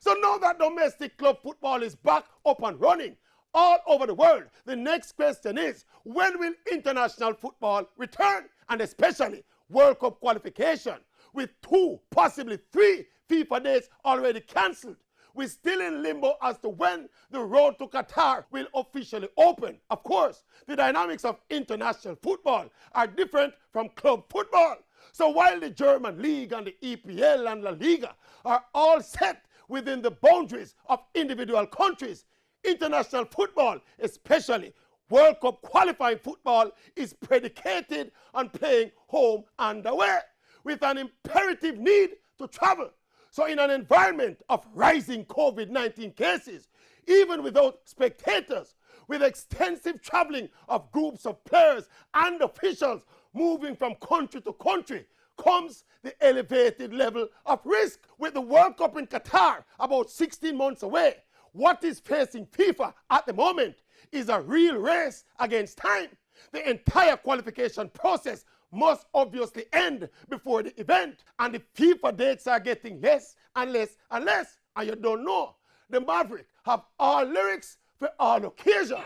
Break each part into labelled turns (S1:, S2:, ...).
S1: So now that domestic club football is back up and running all over the world, the next question is, when will international football return, and especially World Cup qualification, with 2, possibly 3 FIFA dates already cancelled? We're still in limbo as to when the road to Qatar will officially open. Of course, the dynamics of international football are different from club football. So while the German League and the EPL and La Liga are all set within the boundaries of individual countries, international football, especially World Cup qualifying football, is predicated on playing home and away, with an imperative need to travel. So in an environment of rising COVID-19 cases, even without spectators, with extensive traveling of groups of players and officials moving from country to country, comes the elevated level of risk. With the World Cup in Qatar about 16 months away, what is facing FIFA at the moment is a real race against time. The entire qualification process must obviously end before the event, and the FIFA dates are getting less and less and less. And you don't know, the Maverick have all lyrics for all occasions.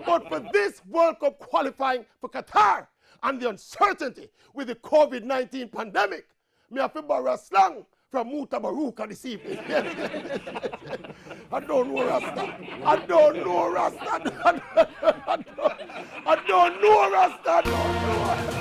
S1: But for this World Cup qualifying for Qatar and the uncertainty with the COVID-19 pandemic, me have to borrow a slang from Muta Baruka this evening. I don't know Rasta. I don't know Rasta. I don't know Rasta. I don't know.